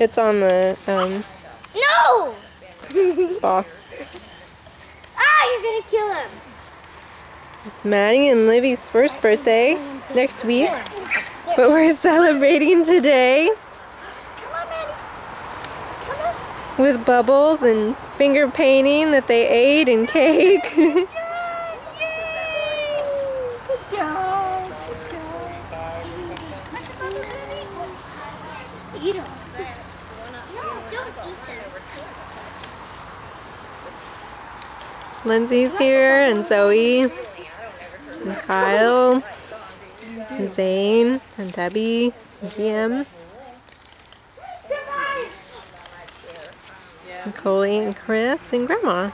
It's on the No! spa. Ah, you're gonna kill him. It's Maddie and Livy's first birthday next week, but we're celebrating today Come on, Maddie. Come on. with bubbles and finger painting that they ate and cake. Good job. Eat them. No, don't eat them. Lindsay's here, and Zoe, and Kyle, and Zane, and Debbie, and Kim, and Coley, and Chris, and Grandma.